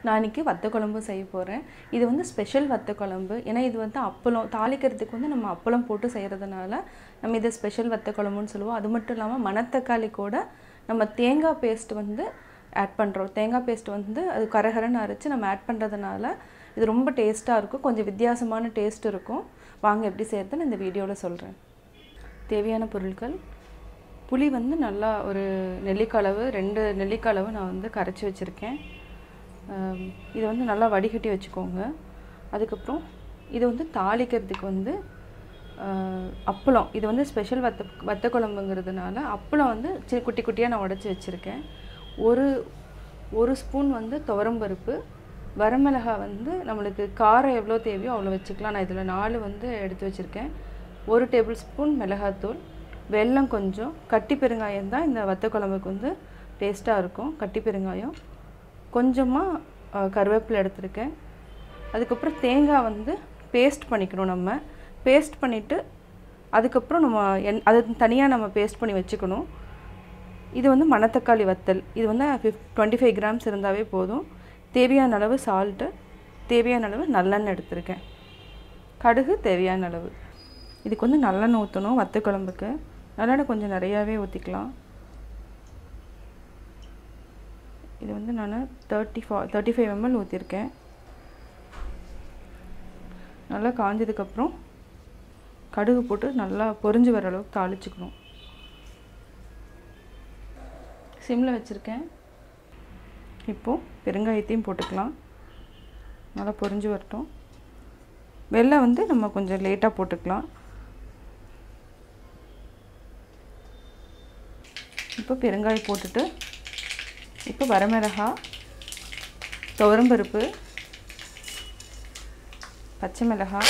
நான் இன்னைக்கு வத்த குழம்பு செய்ய போகிறேன். இது வந்து ஸ்பெஷல் வத்த குழம்பு. ஏன்னா இது வந்து அப்பளம் தாளிக்கிறதுக்கு வந்து நம்ம அப்பளம் போட்டு செய்கிறதுனால நம்ம இதை ஸ்பெஷல் வத்த குழம்புன்னு சொல்லுவோம். அது மட்டும் இல்லாமல் மணத்தக்காளி கூட நம்ம தேங்காய் பேஸ்ட் வந்து ஆட் பண்ணுறோம். தேங்காய் பேஸ்ட் வந்து அது கரகரன்னு அரைச்சி நம்ம ஆட் பண்ணுறதுனால இது ரொம்ப டேஸ்ட்டாக இருக்கும். கொஞ்சம் வித்தியாசமான டேஸ்ட் இருக்கும். வாங்க எப்படி செய்கிறதுன்னு இந்த வீடியோவில் சொல்கிறேன். தேவையான பொருட்கள்: புளி வந்து நல்லா ஒரு நெல்லிக்காய் 2 நெல்லிக்காய் நான் வந்து கரைச்சி வச்சுருக்கேன். இதை வந்து நல்லா வடிகட்டி வச்சுக்கோங்க. அதுக்கப்புறம் இது வந்து தாளிக்கிறதுக்கு வந்து அப்பளம். இது வந்து ஸ்பெஷல் வத்த குழம்புங்கிறதுனால அப்பளம் வந்து குட்டி குட்டியாக நான் உடச்சி வச்சுருக்கேன். ஒரு ஸ்பூன் வந்து துவரம்பருப்பு, வரமிளகாய் வந்து நம்மளுக்கு காரம் எவ்வளோ தேவையோ அவ்வளோ வச்சுக்கலாம். நான் இதில் 4 வந்து எடுத்து வச்சுருக்கேன். 1 டேபிள் ஸ்பூன் மிளகாத்தூள், வெல்லம் கொஞ்சம், கட்டி பெருங்காயம் தான் இந்த வத்த குழம்புக்கு வந்து டேஸ்ட்டாக இருக்கும். கட்டி பெருங்காயம் கொஞ்சமாக, கருவேப்பிலை எடுத்துருக்கேன். அதுக்கப்புறம் தேங்காய் வந்து பேஸ்ட் பண்ணிக்கணும். நம்ம பேஸ்ட் பண்ணிவிட்டு அதுக்கப்புறம் நம்ம அது தனியாக நம்ம பேஸ்ட் பண்ணி வச்சுக்கணும். இது வந்து மணத்தக்காளி வத்தல். இது வந்து 25 கிராம்ஸ் இருந்தாவே போதும். தேவையான அளவு சால்ட்டு, தேவையான அளவு நல்லெண்ணெய் எடுத்துருக்கேன். கடுகு தேவையான அளவு. இதுக்கு வந்து நல்லெண்ணெய் ஊற்றணும். வத்த குழம்புக்கு நல்லெண்ணெய் கொஞ்சம் நிறையாவே ஊற்றிக்கலாம். இது வந்து நான் 35 ml ஊற்றிருக்கேன். நல்லா காஞ்சதுக்கப்புறம் கடுகு போட்டு நல்லா பொரிஞ்சு வர அளவுக்கு தாளிச்சுக்கணும். சிம்மில் வச்சுருக்கேன். இப்போது பெருங்காயத்தையும் போட்டுக்கலாம். நல்லா பொரிஞ்சு வரட்டும். வெல்லம் வந்து நம்ம கொஞ்சம் லேட்டாக போட்டுக்கலாம். இப்போ பெருங்காயம் போட்டுட்டு இப்போ வரமிளகாய், துவரம்பருப்பு, பச்சை மிளகாய்.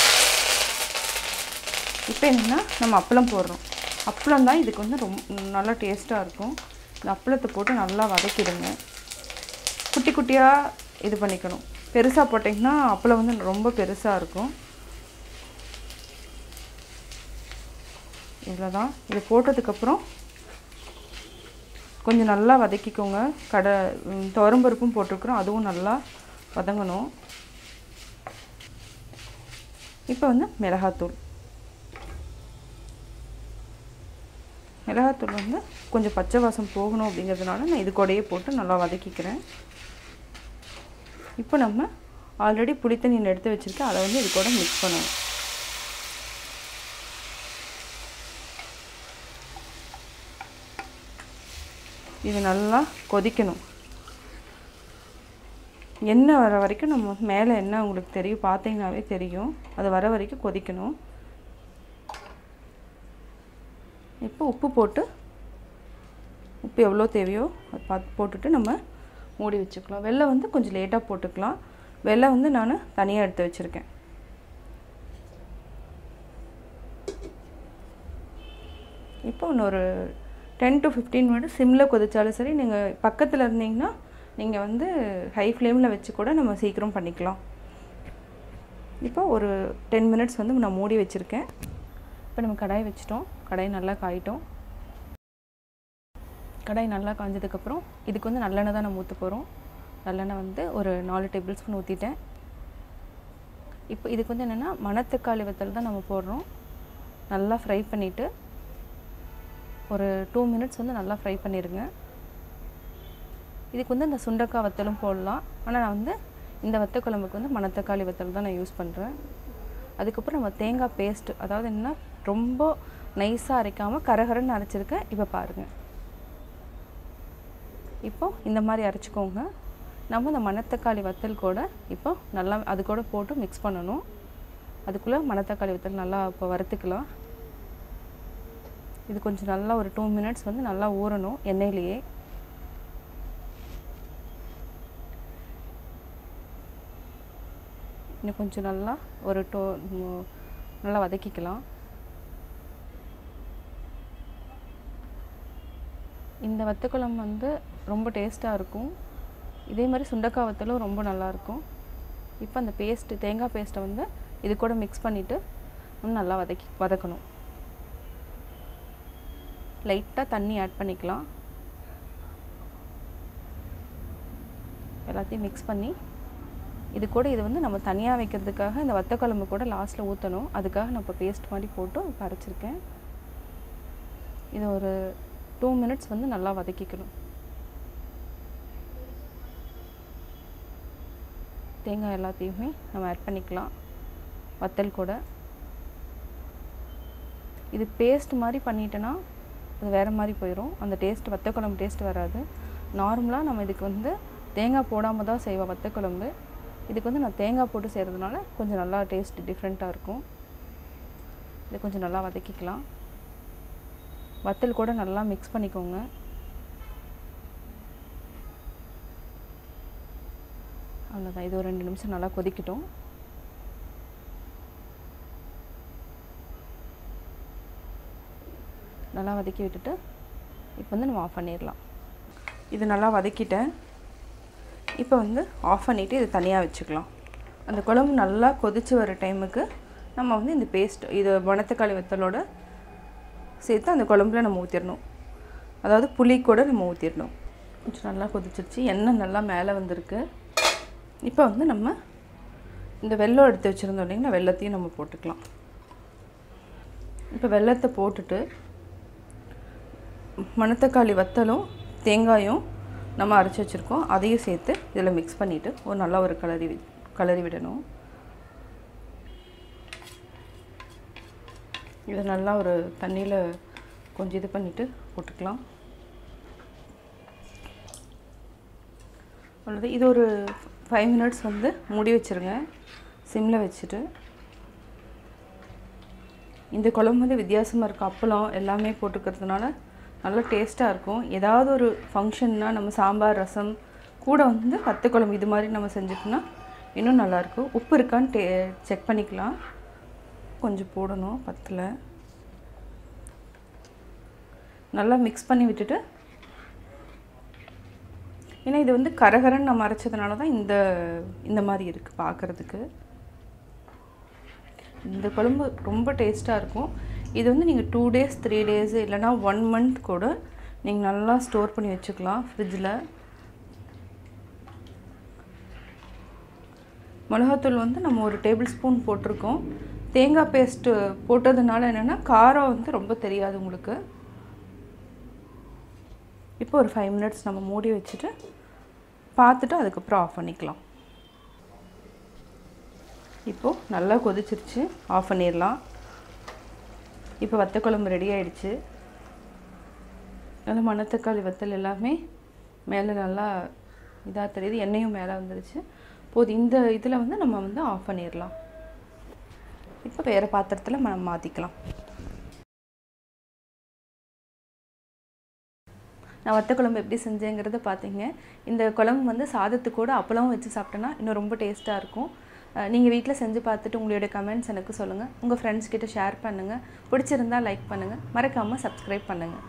இப்போ என்னென்னா நம்ம அப்பளம் போடுறோம். அப்பளம் தான் இதுக்கு வந்து ரொம்ப நல்லா டேஸ்ட்டாக இருக்கும். இந்த அப்பளத்தை போட்டு நல்லா வதக்கிடுங்க. குட்டி குட்டியாக இது பண்ணிக்கணும். பெருசாக போட்டிங்கன்னா அப்பளம் வந்து ரொம்ப பெருசாக இருக்கும். இவ்வளோதான். இது போட்டதுக்கப்புறம் கொஞ்சம் நல்லா வதக்கிக்கோங்க. துவரம்பருப்பும் போட்டிருக்கிறோம், அதுவும் நல்லா வதங்கணும். இப்போ வந்து மிளகாத்தூள் வந்து கொஞ்சம் பச்சை வாசம் போகணும் அப்படிங்கிறதுனால நான் இது கூடயே போட்டு நல்லா வதக்கிக்கிறேன். இப்போ நம்ம ஆல்ரெடி புளித்தண்ணி எடுத்து வச்சுருக்கேன், அதை வந்து இது கூட மிக்ஸ் பண்ணணும். இது நல்லா கொதிக்கணும். எண்ணெய் வர வரைக்கும் நம்ம மேலே எண்ணெய் உங்களுக்கு தெரியும், பார்த்தீங்கன்னாவே தெரியும். அது வர வரைக்கும் கொதிக்கணும். இப்போ உப்பு எவ்வளோ தேவையோ அது பார்த்து போட்டுட்டு நம்ம மூடி வச்சுக்கலாம். வெல்லம் வந்து கொஞ்சம் லேட்டாக போட்டுக்கலாம். வெல்லம் வந்து நான் தனியாக எடுத்து வச்சுருக்கேன். இப்போ இன்னொரு 10 to 15 மினிட்ஸ் சிம்மில் கொதிச்சாலும் சரி, நீங்கள் பக்கத்தில் இருந்தீங்கன்னா நீங்கள் வந்து ஹை ஃப்ளேமில் வச்சு கூட நம்ம சீக்கிரம் பண்ணிக்கலாம். இப்போ ஒரு 10 மினிட்ஸ் வந்து நான் மூடி வச்சுருக்கேன். இப்போ நம்ம கடாய் வச்சிட்டோம். கடாய் நல்லா காயிட்டோம். கடாய் நல்லா காஞ்சதுக்கப்புறம் இதுக்கு வந்து நல்லெண்ணெய் தான் நம்ம ஊற்ற போகிறோம். நல்லெண்ணெய் வந்து ஒரு 4 டேபிள் ஸ்பூன் ஊற்றிட்டேன். இப்போ இதுக்கு வந்து என்னென்னா மணத்தக்காளி வத்தல் தான் நம்ம போடுறோம். நல்லா ஃப்ரை பண்ணிவிட்டு ஒரு 2 மினிட்ஸ் வந்து நல்லா ஃப்ரை பண்ணிடுங்க. இதுக்கு வந்து இந்த சுண்டக்காய் வத்தலும் போடலாம். ஆனால் நான் வந்து இந்த வத்த குழம்புக்கு வந்து மணத்தக்காளி வத்தல் தான் நான் யூஸ் பண்ணுறேன். அதுக்கப்புறம் நம்ம தேங்காய் பேஸ்ட், அதாவது என்னென்னா ரொம்ப நைஸாக அரைக்காமல் கரகரன்னு அரைச்சிருக்கேன். இப்போ பாருங்கள். இப்போது இந்த மாதிரி அரைச்சிக்கோங்க. நம்ம இந்த மணத்தக்காளி வத்தல் கூட இப்போ நல்லா அது கூட போட்டு மிக்ஸ் பண்ணணும். அதுக்குள்ளே மணத்தக்காளி வத்தல் நல்லா இப்போ வறுத்துக்கலாம். இது கொஞ்சம் நல்லா ஒரு 2 மினிட்ஸ் வந்து நல்லா ஊறணும் எண்ணெயிலேயே. இன்னும் கொஞ்சம் நல்லா நல்லா வதக்கிக்கலாம். இந்த வத்த குழம்பு வந்து ரொம்ப டேஸ்ட்டாக இருக்கும். இதே மாதிரி சுண்டக்காய் வத்தலும் ரொம்ப நல்லாயிருக்கும். இப்போ அந்த தேங்காய் பேஸ்ட்டை வந்து இது கூட மிக்ஸ் பண்ணிவிட்டு நல்லா வதக்கணும். லைட்டாக தண்ணி ஆட் பண்ணிக்கலாம். எல்லாத்தையும் மிக்ஸ் பண்ணி இது கூட இது வந்து நம்ம தனியாக வைக்கிறதுக்காக இந்த வத்த குழம்பு கூட லாஸ்ட்டில் ஊற்றணும். அதுக்காக நான் இப்போ பேஸ்ட் மாதிரி போட்டு அரைச்சிருக்கேன். இது ஒரு 2 மினிட்ஸ் வந்து நல்லா வதக்கிக்கணும். தேங்காய் எல்லாத்தையுமே நம்ம ஆட் பண்ணிக்கலாம் வத்தல் கூட. இது பேஸ்ட் மாதிரி பண்ணிட்டேன்னா அது வேறு மாதிரி போயிடும். அந்த டேஸ்ட் வத்த குழம்பு டேஸ்ட் வராது. நார்மலாக நம்ம இதுக்கு வந்து தேங்காய் போடாமல் தான் செய்வோம் வத்த குழம்பு. இதுக்கு வந்து நான் தேங்காய் போட்டு செய்கிறதுனால கொஞ்சம் நல்லா டேஸ்ட் டிஃப்ரெண்ட்டாக இருக்கும். இதை கொஞ்சம் நல்லா வதக்கிக்கலாம். வத்தல் கூட நல்லா மிக்ஸ் பண்ணிக்கோங்க. அவ்வளோதான். இது ஒரு 2 நிமிஷம் நல்லா கொதிக்கட்டும். நல்லா வதக்கி விட்டுட்டு இப்போ வந்து நம்ம ஆஃப் பண்ணிடலாம். இது நல்லா வதக்கிட்டேன். இப்போ வந்து ஆஃப் பண்ணிவிட்டு இது தனியாக வச்சுக்கலாம். அந்த குழம்பு நல்லா கொதித்து வர டைமுக்கு நம்ம வந்து இந்த பேஸ்ட் இது மணத்தக்காளி வத்தலோடு சேர்த்து அந்த குழம்புல நம்ம ஊற்றிடணும். அதாவது புளி கூட நம்ம ஊற்றிடணும். கொஞ்சம் நல்லா கொதிச்சிருச்சு. எண்ணெய் நல்லா மேலே வந்திருக்கு. இப்போ வந்து நம்ம இந்த வெல்லம் எடுத்து வச்சுருந்தோம் இல்லைங்களா, வெல்லத்தையும் நம்ம போட்டுக்கலாம். இப்போ வெல்லத்தை போட்டுட்டு மணத்தக்காளி வத்தலும் தேங்காயும் நம்ம அரைச்சி வச்சுருக்கோம் அதையும் சேர்த்து இதில் மிக்ஸ் பண்ணிவிட்டு ஒரு நல்லா ஒரு கலரி விடணும். இதை நல்லா ஒரு தண்ணியில் கொஞ்சம் இது பண்ணிவிட்டு போட்டுக்கலாம். அவ்வளோதான். இது ஒரு 5 மினிட்ஸ் வந்து மூடி வச்சுருங்க சிம்மில் வச்சுட்டு. இந்த குழம்பு வந்து வித்தியாசமாக இருக்கும். அப்பளம் எல்லாமே போட்டுக்கிறதுனால நல்லா டேஸ்ட்டாக இருக்கும். ஏதாவது ஒரு ஃபங்க்ஷன்னா நம்ம சாம்பார் ரசம் கூட வந்து வத்த குழம்பு இது மாதிரி நம்ம செஞ்சுட்டோம்னா இன்னும் நல்லாயிருக்கும். உப்பு இருக்கான்னு செக் பண்ணிக்கலாம். கொஞ்சம் போடணும் பத்தில். நல்லா மிக்ஸ் பண்ணி விட்டுட்டு, ஏன்னா இது வந்து கரகரன்னு நம்ம அரைச்சதுனால தான் இந்த மாதிரி இருக்குது பார்க்குறதுக்கு. இந்த குழம்பு ரொம்ப டேஸ்ட்டாக இருக்கும். இது வந்து நீங்கள் 2 days 3 days இல்லைனா 1 month கூட நீங்கள் நல்லா ஸ்டோர் பண்ணி வச்சுக்கலாம் ஃப்ரிட்ஜில். மிளகாத்தூள் வந்து நம்ம ஒரு டேபிள் ஸ்பூன் போட்டிருக்கோம். தேங்காய் பேஸ்ட்டு போட்டதுனால என்னென்னா காரம் வந்து ரொம்ப தெரியாது உங்களுக்கு. இப்போ ஒரு 5 மினிட்ஸ் நம்ம மூடி வச்சுட்டு பார்த்துட்டு அதுக்கப்புறம் ஆஃப் பண்ணிக்கலாம். இப்போது நல்லா கொதிச்சிருச்சு, ஆஃப் பண்ணிடலாம். இப்போ வத்த குழம்பு ரெடி ஆகிடுச்சு. நல்லா மணத்தக்காளி வத்தல் எல்லாமே மேலே நல்லா இதாக தெரியுது, எண்ணெயும் மேலே வந்துடுச்சு. போது இந்த இதில் வந்து நம்ம வந்து ஆஃப் பண்ணிடலாம். இப்போ வேறு பாத்திரத்தில் நம்ம மாற்றிக்கலாம். நான் வத்த குழம்பு எப்படி செஞ்சேங்கிறத பார்த்தீங்க. இந்த குழம்பு வந்து சாதத்துக்கூட அப்பளம் வச்சு சாப்பிட்டோன்னா இன்னும் ரொம்ப டேஸ்ட்டாக இருக்கும். நீங்கள் வீட்டில் செஞ்சு பார்த்துட்டு உங்களுடைய கமெண்ட்ஸ் எனக்கு சொல்லுங்கள். உங்கள் ஃப்ரெண்ட்ஸ் கிட்ட ஷேர் பண்ணுங்கள். பிடிச்சிருந்தால் லைக் பண்ணுங்கள். மறக்காமல் சப்ஸ்கிரைப் பண்ணுங்கள்.